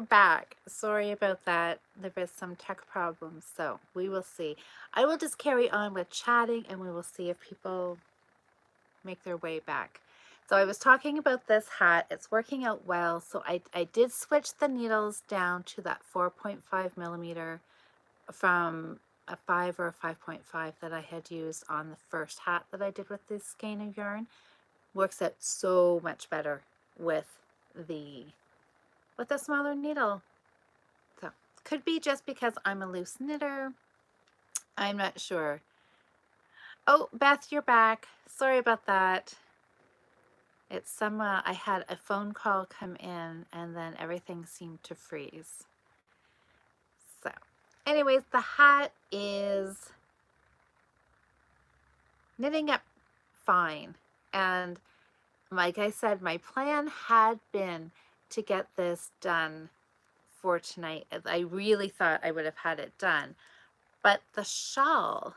back. Sorry about that. There was some tech problems, so we will see. I will just carry on with chatting and we will see if people make their way back. So I was talking about this hat. It's working out well. So I did switch the needles down to that 4.5 millimeter from a 5 or a 5.5 that I had used on the first hat that I did with this skein of yarn. Works out so much better with the smaller needle. So could be just because I'm a loose knitter. I'm not sure. Oh, Beth, you're back. Sorry about that. It's some, I had a phone call come in and then everything seemed to freeze. So anyways, the hat is knitting up fine. And like I said, my plan had been to get this done for tonight. I really thought I would have had it done. But the shawl,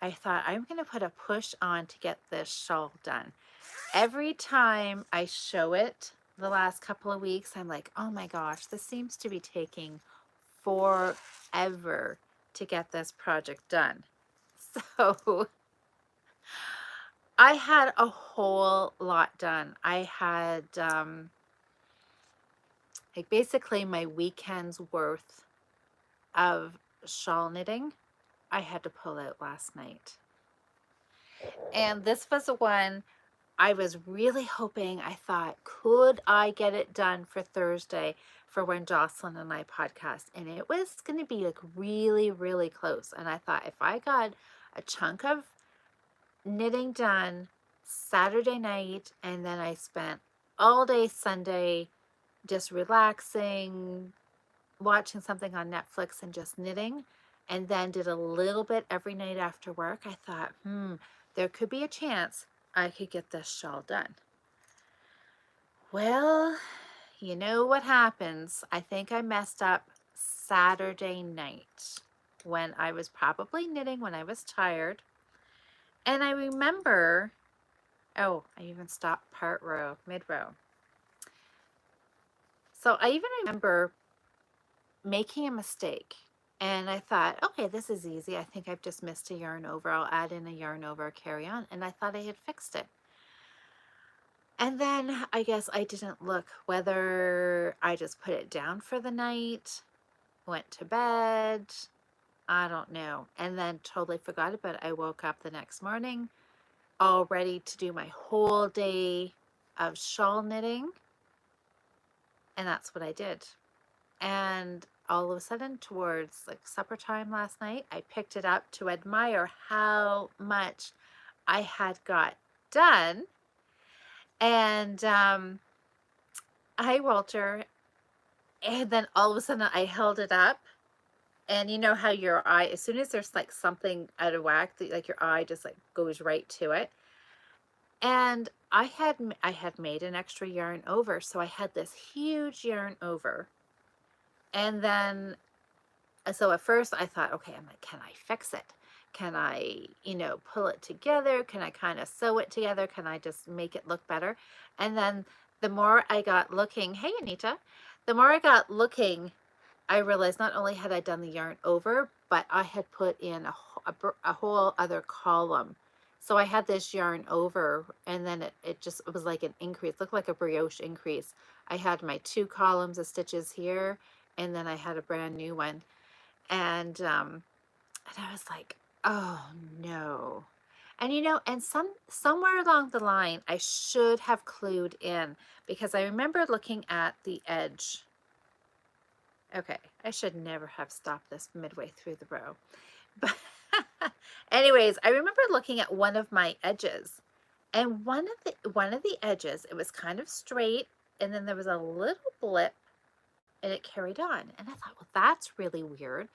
I thought I'm going to put a push on to get this shawl done. Every time I show it the last couple of weeks, I'm like, oh my gosh, this seems to be taking forever to get this project done. So I had a whole lot done. I had like basically my weekend's worth of shawl knitting I had to pull out last night. And this was the one I was really hoping, I thought, could I get it done for Thursday for when Jocelyn and I podcast? And it was going to be like really, really close. And I thought if I got a chunk of knitting done Saturday night and then I spent all day Sunday just relaxing, watching something on Netflix and just knitting, and then did a little bit every night after work, I thought, there could be a chance I could get this shawl done. Well, you know what happens. I think I messed up Saturday night when I was probably knitting when I was tired. And I remember, oh, I even stopped part row, mid row. So I even remember making a mistake. And I thought, okay, this is easy. I think I've just missed a yarn over. I'll add in a yarn over, carry on. And I thought I had fixed it. And then I guess I didn't look whether I just put it down for the night, went to bed, I don't know. And then totally forgot about it. I woke up the next morning all ready to do my whole day of shawl knitting. And that's what I did. And all of a sudden, towards like supper time last night, I picked it up to admire how much I had got done. And hi, Walter. And then all of a sudden, I held it up. And you know how your eye, as soon as there's like something out of whack, like your eye just like goes right to it. And I had made an extra yarn over, so I had this huge yarn over. And then so at first I thought, okay, I'm like, can I fix it? Can I, pull it together? Can I kind of sew it together? Can I just make it look better? And then the more I got looking, hey, Anita, the more I got looking, I realized not only had I done the yarn over, but I had put in a whole other column. So I had this yarn over, and then it was like an increase, looked like a brioche increase. I had my 2 columns of stitches here, and then I had a brand new one. And I was like, oh no. And and somewhere along the line, I should have clued in, because I remember looking at the edge. Okay, I should never have stopped this midway through the row. But anyways, I remember looking at one of my edges, and one of the edges, it was kind of straight, and then there was a little blip, and it carried on. And I thought, well, that's really weird.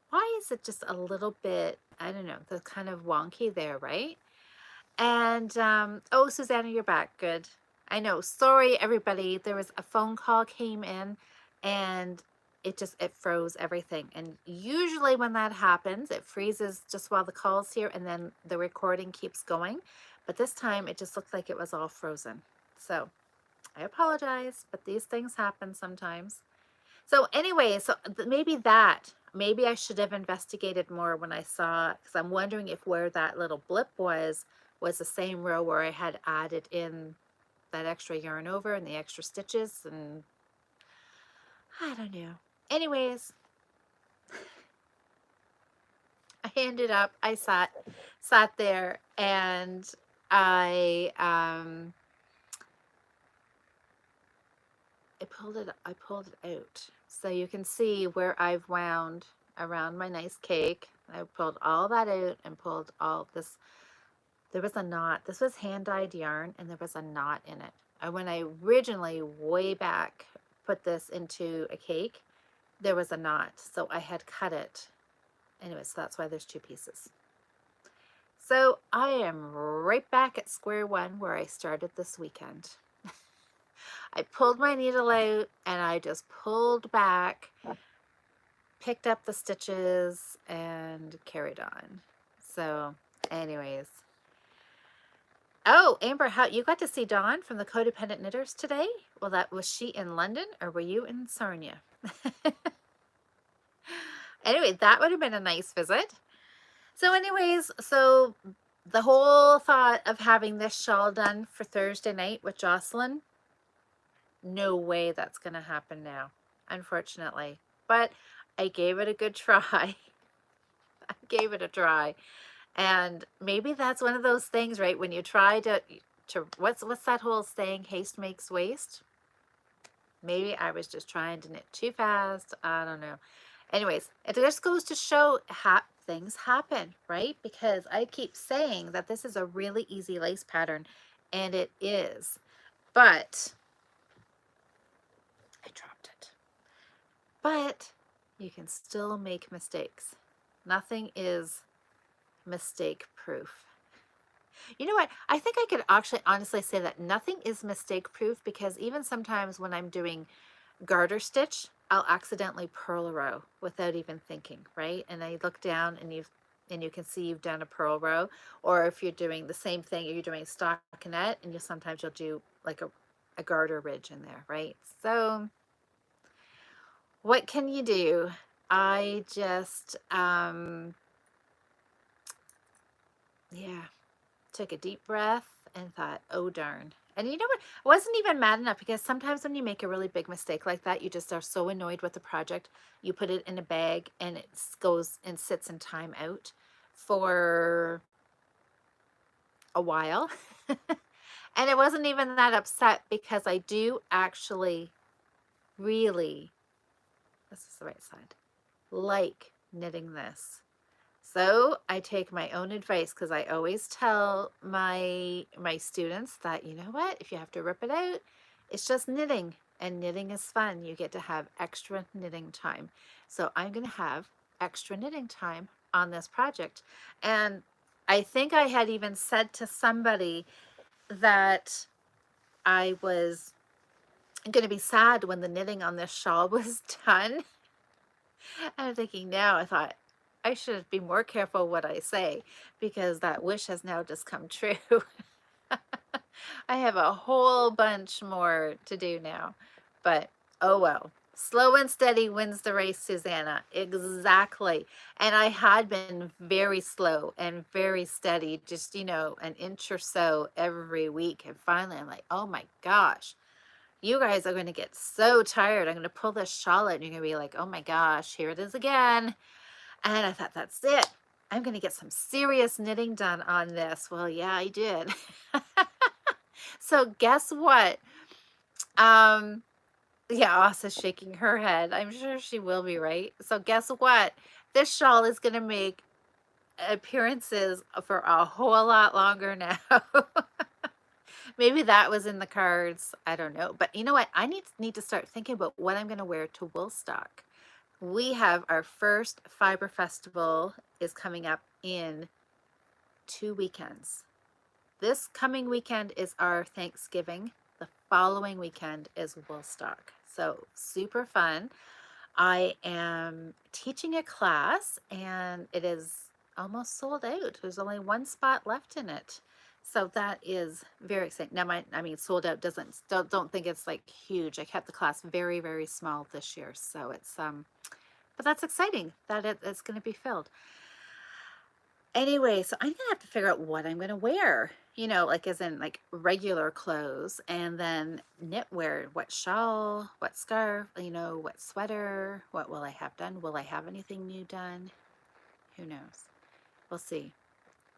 Why is it just a little bit, I don't know, the kind of wonky there, right? And, oh, Susanna, you're back. Good. I know. Sorry, everybody. There was a phone call came in, and it froze everything. And usually when that happens, it freezes just while the call's here, and then the recording keeps going. But this time, it just looked like it was all frozen. So I apologize, but these things happen sometimes. So anyway, maybe I should have investigated more when I saw, because I'm wondering if where that little blip was the same row where I had added in that extra yarn over and the extra stitches, and I don't know. Anyways, I sat there and I um I pulled it out. So you can see where I've wound around my nice cake. I pulled all that out and pulled all this. There was a knot. This was hand dyed yarn and there was a knot in it. When I originally way back put this into a cake, there was a knot. So I had cut it. Anyway, so that's why there's two pieces. So I am right back at square one where I started this weekend. I pulled my needle out and I just pulled back, picked up the stitches, and carried on. So, anyways. Oh, Amber, how you got to see Dawn from the Codependent Knitters today? Well, was she in London or were you in Sarnia? Anyway, that would have been a nice visit. So anyways, so the whole thought of having this shawl done for Thursday night with Jocelyn, no way that's going to happen now, unfortunately. But I gave it a good try. I gave it a try. And maybe that's one of those things, right? When you try to what's that whole saying, haste makes waste? Maybe I was just trying to knit too fast. I don't know. Anyways, it just goes to show things happen, right? Because I keep saying that this is a really easy lace pattern, and it is. But I dropped it. But you can still make mistakes. Nothing is mistake proof. You know what? I think I could actually honestly say that nothing is mistake proof, because even sometimes when I'm doing garter stitch, I'll accidentally purl a row without even thinking, right? And I look down and you can see you've done a purl row. Or if you're doing the same thing, you're doing stockinette, and sometimes you'll do like a garter ridge in there, right? So what can you do? I just yeah, took a deep breath and thought, oh darn. And you know what? I wasn't even mad enough, because sometimes when you make a really big mistake like that, you just are so annoyed with the project, you put it in a bag and it goes and sits in time out for a while. And it wasn't even that upset, because I do actually really, this is the right side, like knitting this. So I take my own advice, because I always tell my students that, you know what, if you have to rip it out, it's just knitting, and knitting is fun. You get to have extra knitting time. So I'm going to have extra knitting time on this project. And I think I had even said to somebody that I was going to be sad when the knitting on this shawl was done. I'm thinking now, I thought I should be more careful what I say, because that wish has now just come true. I have a whole bunch more to do now, but oh well. Slow and steady wins the race, Susanna. Exactly. And I had been very slow and very steady, just, an inch or so every week. And finally, I'm like, oh my gosh, you guys are going to get so tired. I'm going to pull this shawl out and you're going to be like, oh my gosh, here it is again. And I thought, that's it. I'm going to get some serious knitting done on this. Well, yeah, I did. So guess what? Yeah, Asa's shaking her head. I'm sure she will be, right? So guess what? This shawl is going to make appearances for a whole lot longer now. Maybe that was in the cards. I don't know. But you know what? I need to start thinking about what I'm going to wear to Woolstock. We have our first Fiber Festival is coming up in 2 weekends. This coming weekend is our Thanksgiving. The following weekend is Woolstock. So super fun. I am teaching a class and it is almost sold out. There's only one spot left in it. So that is very exciting. Now, I mean, sold out doesn't, don't think it's like huge. I kept the class very, very small this year. So it's, but that's exciting that it's going to be filled. Anyway, so I'm gonna have to figure out what I'm gonna wear, you know, like as in like regular clothes, and then knitwear, what shawl, what scarf, you know, what sweater, what will I have done? Will I have anything new done? Who knows? We'll see.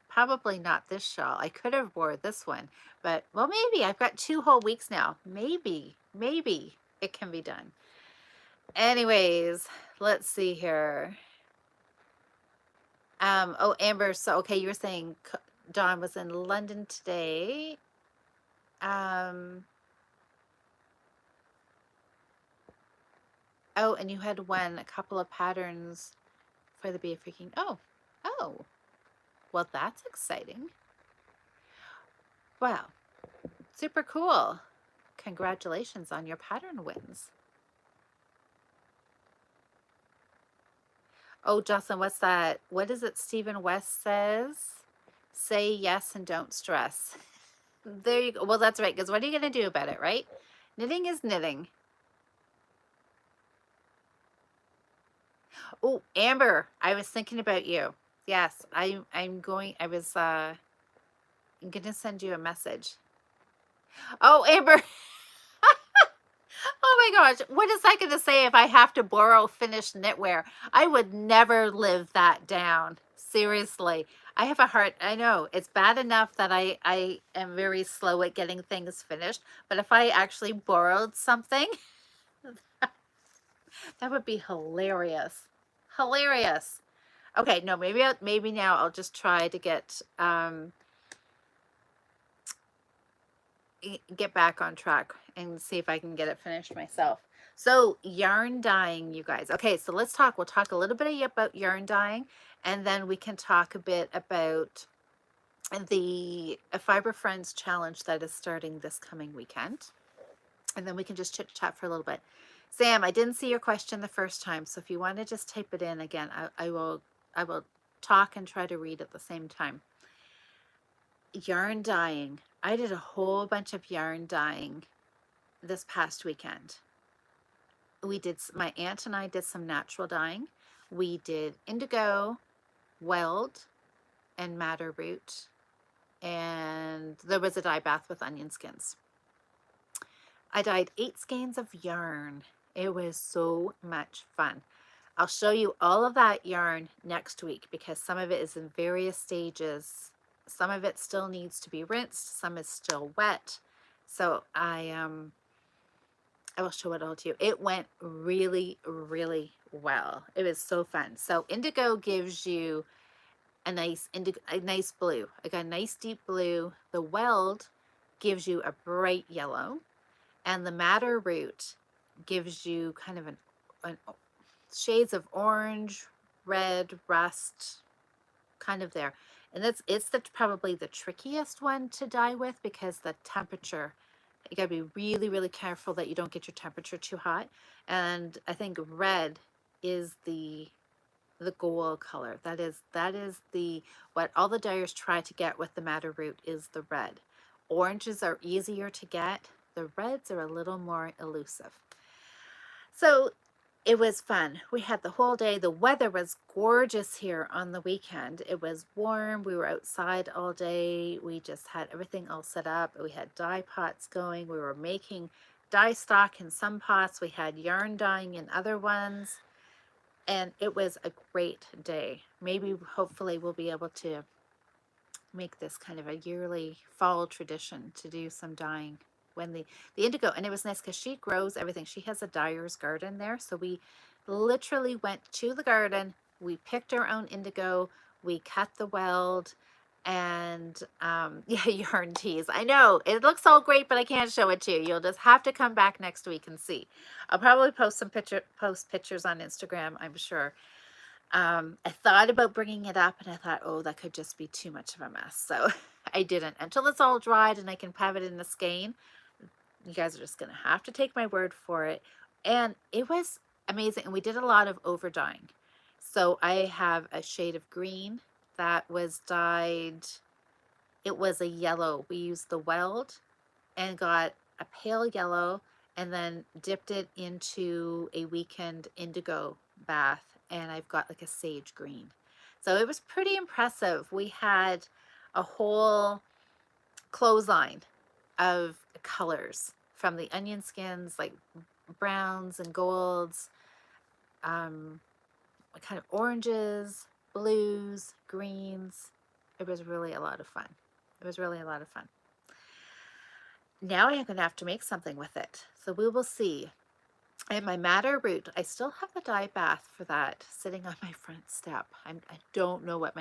Probably not this shawl. I could have wore this one, but well, maybe I've got 2 whole weeks now. Maybe it can be done. Anyways, let's see here. Oh, Amber, so okay, you were saying Dawn was in London today. Um, oh, and you had won a couple of patterns for the Be a Freaking. Oh, well, that's exciting. Wow, super cool. Congratulations on your pattern wins. Oh, Jocelyn, what's that? What is it Stephen West says? Say yes and don't stress. There you go. Well, that's right, because what are you going to do about it, right? Knitting is knitting. Oh, Amber, I was thinking about you. Yes, I'm going, I was I'm gonna send you a message. Oh, Amber. Oh my gosh, what is that gonna say if I have to borrow finished knitwear? I would never live that down. Seriously. I have a heart. I know it's bad enough that I am very slow at getting things finished, but if I actually borrowed something, that would be hilarious. Hilarious. Okay, no, maybe now I'll just try to get back on track and see if I can get it finished myself. So yarn dyeing, you guys. Okay, so let's talk. We'll talk a little bit about yarn dyeing, and then we can talk a bit about the Fiber Friends challenge that is starting this coming weekend. And then we can just chit chat for a little bit. Sam, I didn't see your question the first time, so if you want to just type it in again, I will talk and try to read at the same time. Yarn dyeing. I did a whole bunch of yarn dyeing this past weekend. My aunt and I did some natural dyeing. We did indigo, weld, and madder root, and there was a dye bath with onion skins. I dyed 8 skeins of yarn. It was so much fun. I'll show you all of that yarn next week because some of it is in various stages. Some of it still needs to be rinsed, some is still wet. So I will show it all to you. It went really, really well. It was so fun. So indigo gives you a nice blue, like a nice deep blue. The weld gives you a bright yellow, and the madder root gives you kind of an shades of orange, red, rust, kind of there. And it's probably the trickiest one to dye with because the temperature, you gotta be really, really careful that you don't get your temperature too hot. And I think red is the goal color. That is the what all the dyers try to get with the madder root is the red. Oranges are easier to get. The reds are a little more elusive. So it was fun. We had the whole day. The weather was gorgeous here on the weekend. It was warm. We were outside all day. We just had everything all set up. We had dye pots going. We were making dye stock in some pots. We had yarn dyeing in other ones. And it was a great day. Maybe, hopefully, we'll be able to make this kind of a yearly fall tradition to do some dyeing when the indigo. And it was nice because she grows everything. She has a dyer's garden there, so we literally went to the garden, we picked our own indigo, we cut the weld, and yeah, yarn teas. I know it looks all great, but I can't show it to you. You'll just have to come back next week and see. I'll probably post pictures on Instagram, I'm sure. I thought about bringing it up, and I thought, oh, that could just be too much of a mess. So I didn't until it's all dried and I can have it in the skein. You guys are just going to have to take my word for it. And it was amazing. And we did a lot of over dyeing. So I have a shade of green that was dyed It was a yellow. We used the weld and got a pale yellow and then dipped it into a weekend indigo bath, and I've got like a sage green. So it was pretty impressive. We had a whole clothesline of colors from the onion skins, like browns and golds, kind of oranges, blues, greens. It was really a lot of fun. It was really a lot of fun. Now I'm going to have to make something with it. So we will see. And my madder root, I still have the dye bath for that sitting on my front step. I don't know what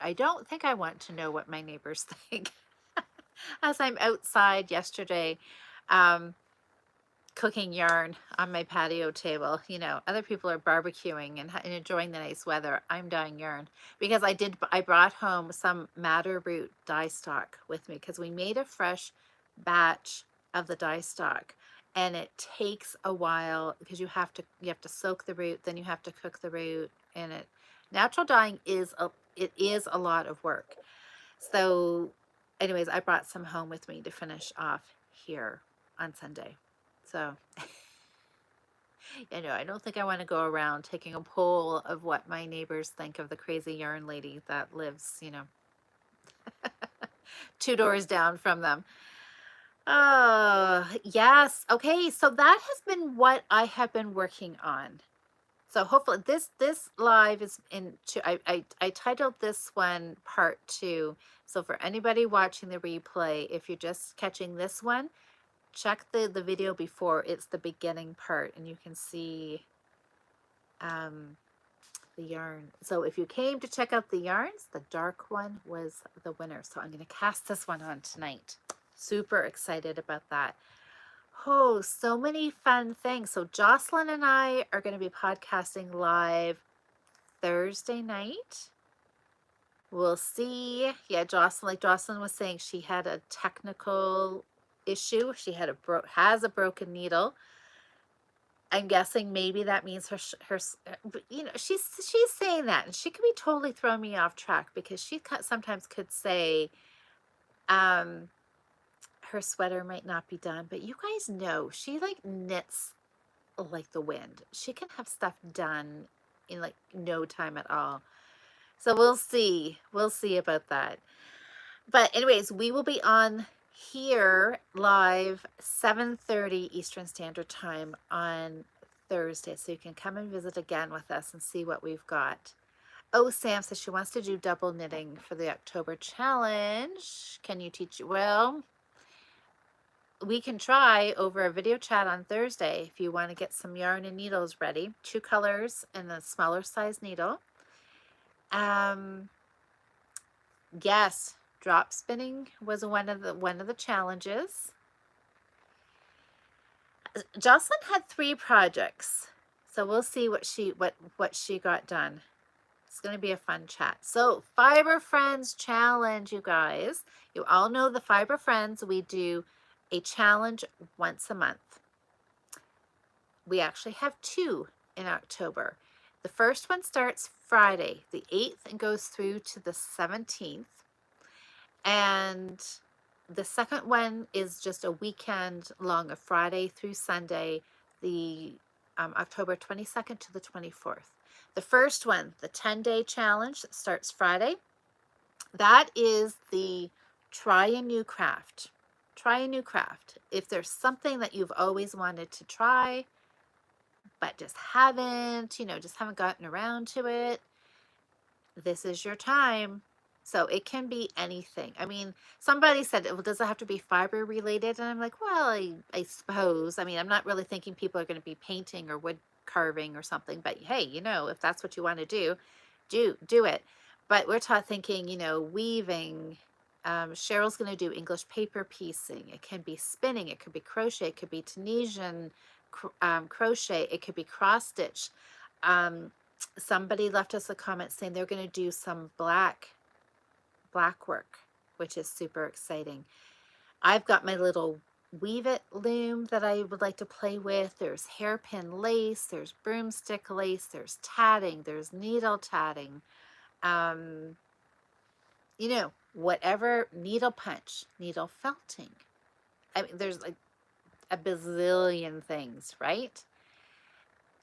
I don't think I want to know what my neighbors think. As I'm outside yesterday, um, cooking yarn on my patio table. You know, other people are barbecuing and enjoying the nice weather. I'm dyeing yarn because I brought home some madder root dye stock with me because we made a fresh batch of the dye stock, and it takes a while because you have to soak the root, then you have to cook the root, and natural dyeing is a lot of work. So anyways, I brought some home with me to finish off here on Sunday. So, I don't think I want to go around taking a poll of what my neighbors think of the crazy yarn lady that lives, 2 doors down from them. Oh, yes. Okay, so that has been what I have been working on. So hopefully this live is I titled this one part 2. So for anybody watching the replay, if you're just catching this one, check the video before. It's the beginning part, and you can see the yarn. So if you came to check out the yarns, the dark one was the winner. So I'm going to cast this one on tonight. Super excited about that. Oh, so many fun things. So Jocelyn and I are going to be podcasting live Thursday night. We'll see. Yeah, like Jocelyn was saying, she had a technical issue. She had has a broken needle. I'm guessing maybe that means her she's saying that, and she could be totally throwing me off track because she sometimes could say her sweater might not be done, but you guys know she like knits like the wind. She can have stuff done in like no time at all. So we'll see. We'll see about that. But anyways, we will be on here live 7:30 Eastern Standard Time on Thursday. So you can come and visit again with us and see what we've got. Oh, Sam says she wants to do double knitting for the October challenge. Can you teach? Well, we can try over a video chat on Thursday if you want to get some yarn and needles ready. 2 colors and a smaller size needle. Yes, drop spinning was one of the challenges. Jocelyn had 3 projects, so we'll see what she got done. It's going to be a fun chat. So Fiber Friends challenge, you guys. You all know the Fiber Friends. We do a challenge once a month. We actually have 2 in October. The first one starts Friday, the 8th, and goes through to the 17th. And the second one is just a weekend long, a Friday through Sunday, the October 22nd to the 24th. The first one, the 10-day challenge, starts Friday. That is the try a new craft. Try a new craft. If there's something that you've always wanted to try, but just haven't gotten around to it, this is your time. So it can be anything. I mean, somebody said, well, does it have to be fiber related? And I'm like, well, I suppose. I mean, I'm not really thinking people are going to be painting or wood carving or something. But hey, if that's what you want to do, do it. But we're thinking, weaving. Cheryl's going to do English paper piecing. It can be spinning. It could be crochet. It could be Tunisian crochet. It could be cross stitch. Somebody left us a comment saying they're going to do some black work, which is super exciting. I've got my little Weave It loom that I would like to play with. There's hairpin lace, there's broomstick lace, there's tatting, there's needle tatting. whatever, needle punch, needle felting. I mean, there's like a bazillion things, right?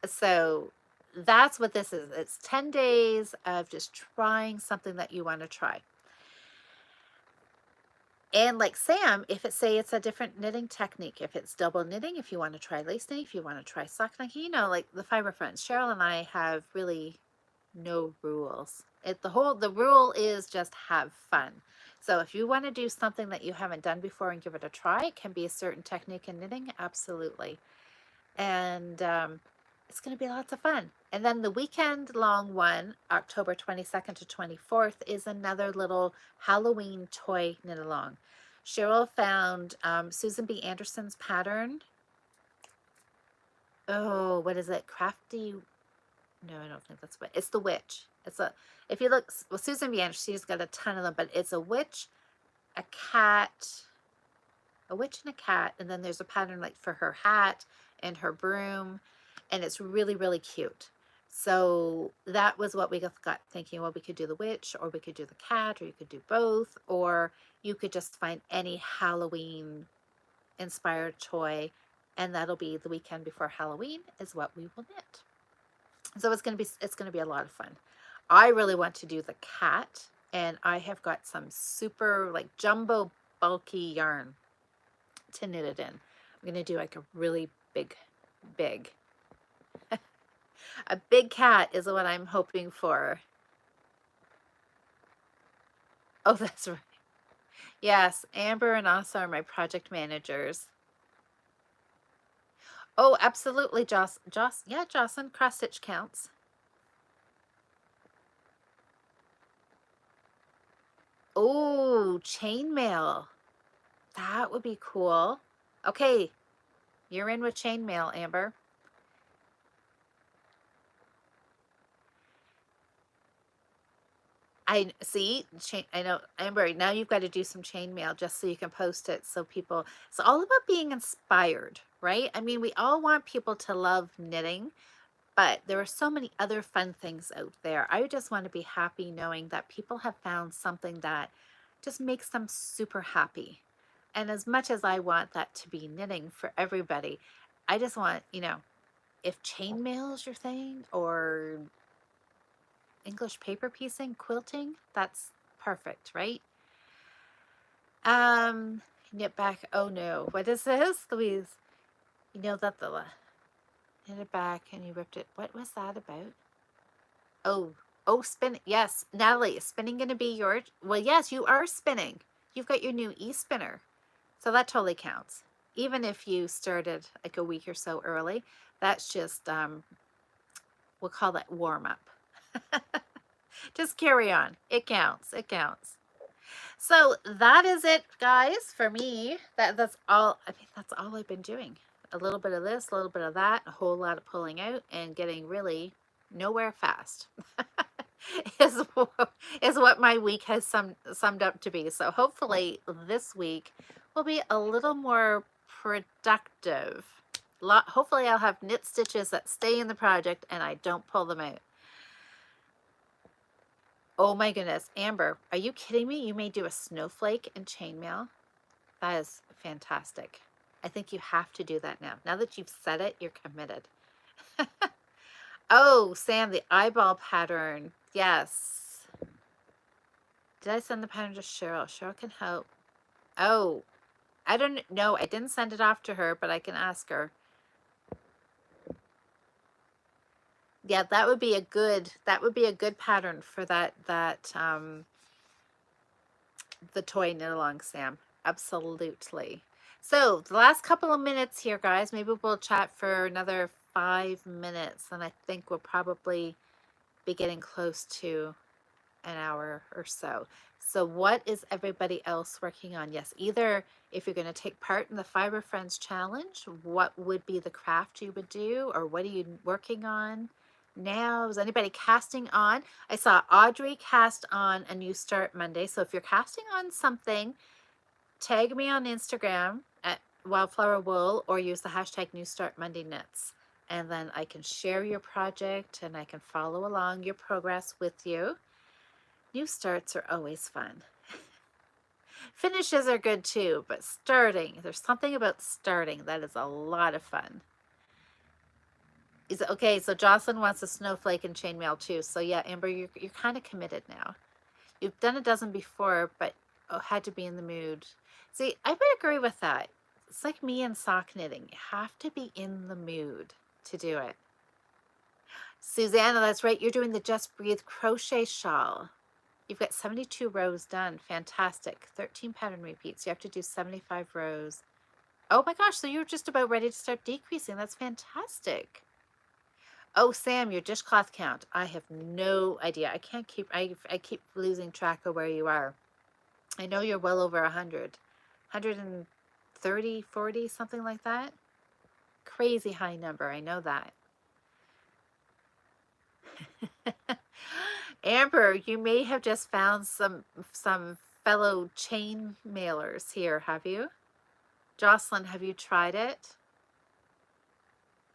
So that's what this is. It's 10 days of just trying something that you want to try. And like Sam, if it say it's a different knitting technique, if it's double knitting, if you want to try lace knitting, if you want to try sock knitting, you know, like the fiber friends, Cheryl and I have really no rules. The rule is just have fun. So if you want to do something that you haven't done before and give it a try, it can be a certain technique in knitting, absolutely. And it's going to be lots of fun. And then the weekend long one, October 22nd to 24th, is another little Halloween toy knit along. Cheryl found Susan B. Anderson's pattern. Oh, what is it? Crafty. No, I don't think that's what. It's the witch. It's a. If you look, well, Susan B. Anderson, she's got a ton of them, but it's a witch, a cat, a witch and a cat, and then there's a pattern like for her hat and her broom, and it's really, really cute. So that was what we got thinking. Well, we could do the witch, or we could do the cat, or you could do both, or you could just find any Halloween inspired toy, and that'll be the weekend before Halloween is what we will knit. So it's gonna be a lot of fun. I really want to do the cat, and I have got some super like jumbo bulky yarn to knit it in. I'm gonna do like a really big. A big cat is what I'm hoping for. Oh, that's right. Yes, Amber and Asa are my project managers. Oh, absolutely, yeah, Jocelyn, cross stitch counts. Oh, chainmail. That would be cool. Okay, you're in with chainmail, Amber. I see. I know, Amber. Now you've got to do some chainmail just so you can post it, so people. It's all about being inspired, right? I mean, we all want people to love knitting, but there are so many other fun things out there. I just want to be happy knowing that people have found something that just makes them super happy. And as much as I want that to be knitting for everybody, I just want, if chainmail is your thing, or English paper piecing, quilting, that's perfect, right? Knit back. Oh no, what is this, Louise? You know that the knit it back and you ripped it. What was that about? Oh, spin. Yes, Natalie, is spinning going to be your? Well, yes, you are spinning. You've got your new e-spinner, so that totally counts. Even if you started like a week or so early, that's just we'll call that warm up. Just carry on. It counts. It counts. So that is it, guys, for me. That's all. I think that's all I've been doing. A little bit of this, a little bit of that, a whole lot of pulling out, and getting really nowhere fast. is is what my week has summed up to be. So hopefully this week will be a little more productive. Hopefully I'll have knit stitches that stay in the project and I don't pull them out. Oh my goodness, Amber, are you kidding me? You may do a snowflake and chainmail. That is fantastic. I think you have to do that now. Now that you've said it, you're committed. Oh, Sam, the eyeball pattern. Yes. Did I send the pattern to Cheryl? Cheryl can help. Oh, I don't know. I didn't send it off to her, but I can ask her. Yeah, that would be a good pattern for that the toy knit along, Sam. Absolutely. So the last couple of minutes here, guys, maybe we'll chat for another 5 minutes, and I think we'll probably be getting close to an hour or so. So what is everybody else working on? Yes, either if you're going to take part in the Fiber Friends Challenge, what would be the craft you would do, or what are you working on now? Is anybody casting on? I saw Audrey cast on a New Start Monday. So if you're casting on something, tag me on Instagram at Wildflower Wool, or use the hashtag New Start Monday Knits. And then I can share your project and I can follow along your progress with you. New starts are always fun. Finishes are good too, but starting, there's something about starting that is a lot of fun. Okay, so Jocelyn wants a snowflake and chainmail too. So yeah, Amber, you're kind of committed now. You've done a dozen before, but had to be in the mood. See, I would agree with that. It's like me and sock knitting. You have to be in the mood to do it. Susanna, that's right. You're doing the Just Breathe crochet shawl. You've got 72 rows done. Fantastic. 13 pattern repeats. You have to do 75 rows. Oh my gosh, so you're just about ready to start decreasing. That's fantastic. Oh, Sam, your dishcloth count. I have no idea. I keep losing track of where you are. I know you're well over 100. 130, 40, something like that. Crazy high number. I know that. Amber, you may have just found some fellow chain mailers here, have you? Jocelyn, have you tried it?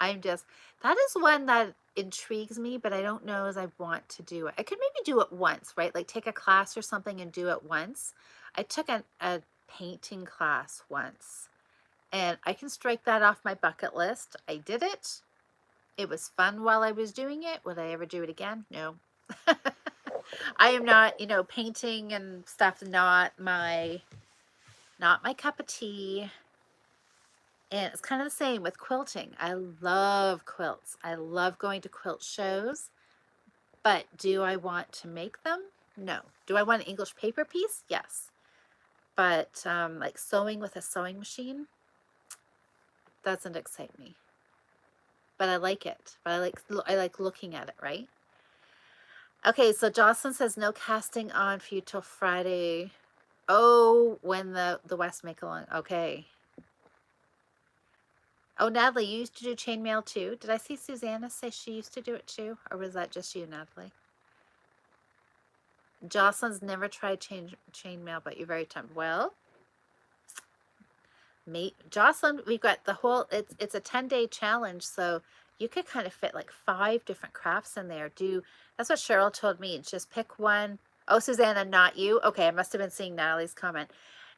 That is one that intrigues me, but I don't know as I want to do it. I could maybe do it once, right? Like take a class or something and do it once. I took a painting class once, and I can strike that off my bucket list. I did it. It was fun while I was doing it. Would I ever do it again? No. I am not, painting and stuff, not my cup of tea. And it's kind of the same with quilting. I love quilts. I love going to quilt shows. But do I want to make them? No. Do I want an English paper piece? Yes. But like sewing with a sewing machine doesn't excite me. But I like it. But I like looking at it, right? Okay, so Jocelyn says no casting on for you till Friday. Oh, when the West make along. Okay. Oh, Natalie, you used to do chainmail too. Did I see Susanna say she used to do it too? Or was that just you, Natalie? Jocelyn's never tried chainmail, but you're very tempted. Well, Jocelyn, we've got the whole, it's a 10-day challenge, so you could kind of fit like 5 different crafts in there. That's what Cheryl told me. Just pick one. Oh, Susanna, not you. Okay, I must have been seeing Natalie's comment.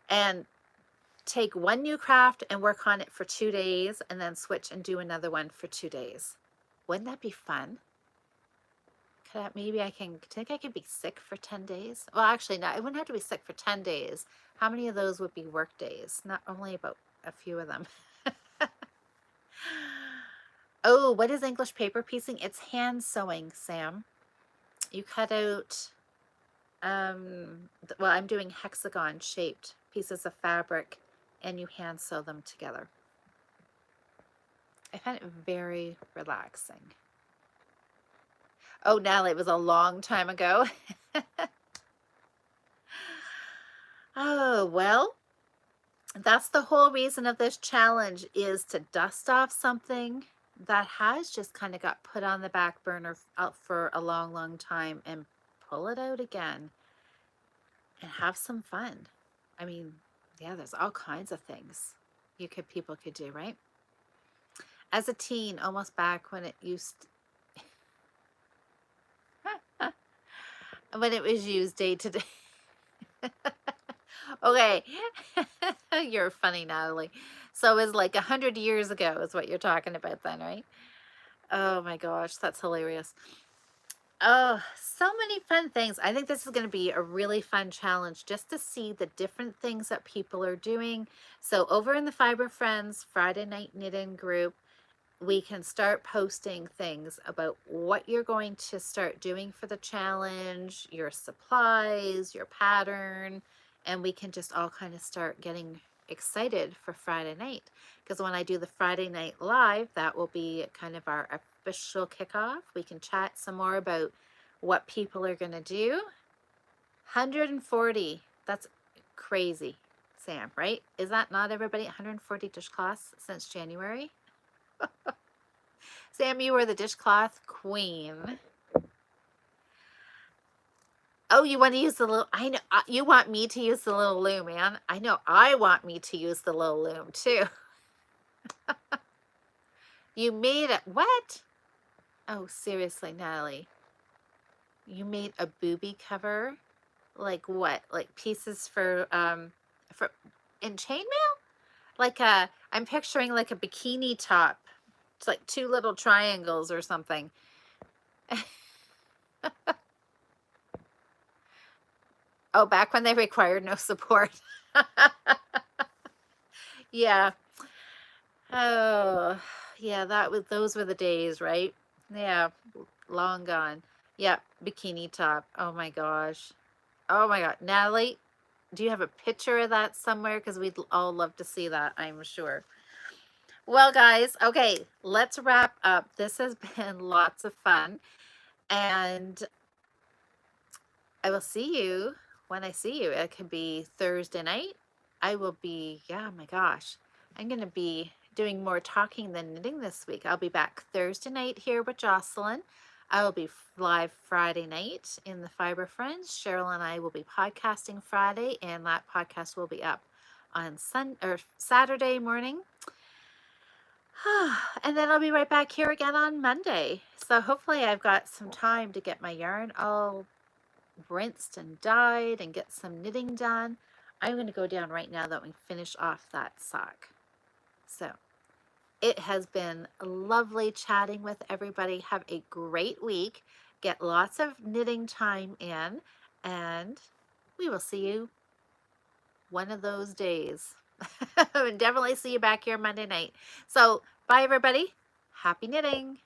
And take one new craft and work on it for 2 days, and then switch and do another one for 2 days. Wouldn't that be fun? Maybe I think I could be sick for 10 days. Well, actually, no, I wouldn't have to be sick for 10 days. How many of those would be work days? Not only about a few of them. Oh, what is English paper piecing? It's hand sewing, Sam. You cut out, well, I'm doing hexagon shaped pieces of fabric, and you hand sew them together. I find it very relaxing. Oh, Natalie, it was a long time ago. Oh, well, that's the whole reason of this challenge, is to dust off something that has just kind of got put on the back burner out for a long, long time, and pull it out again and have some fun. I mean, yeah, there's all kinds of things people could do, right? As a teen, almost back when it when it was used day to day. Okay. You're funny, Natalie. So it was like 100 years ago is what you're talking about then, right? Oh my gosh, that's hilarious. Oh, so many fun things. I think this is going to be a really fun challenge, just to see the different things that people are doing. So over in the Fiber Friends Friday Night Knitting group, we can start posting things about what you're going to start doing for the challenge, your supplies, your pattern, and we can just all kind of start getting excited for Friday night. Because when I do the Friday night live, that will be kind of our official kickoff. We can chat some more about what people are going to do. 140, that's crazy, Sam, right? Is that not everybody? 140 dishcloths since January? Sam, you were the dishcloth queen. Oh, you want to use the little, I know, you want me to use the little loom, man. I know I want me to use the little loom too. You made it, what? Oh, seriously, Natalie. You made a booby cover? Like what? Like pieces for for in chainmail? I'm picturing like a bikini top. It's like two little triangles or something. Oh, back when they required no support. Yeah. Oh, yeah, those were the days, right? Yeah, long gone. Yep, bikini top. Oh my gosh. Oh my God. Natalie, do you have a picture of that somewhere? Because we'd all love to see that, I'm sure. Well, guys, okay, let's wrap up. This has been lots of fun. And I will see you when I see you. It could be Thursday night. I will be, yeah, my gosh. I'm going to be doing more talking than knitting this week. I'll be back Thursday night here with Jocelyn. I will be live Friday night in the Fiber Friends. Cheryl and I will be podcasting Friday, and that podcast will be up on Saturday morning. And then I'll be right back here again on Monday. So hopefully I've got some time to get my yarn all rinsed and dyed and get some knitting done. I'm going to go down right now that we finish off that sock. So it has been lovely chatting with everybody. Have a great week. Get lots of knitting time in, and we will see you one of those days. And definitely see you back here Monday night. So bye everybody. Happy knitting.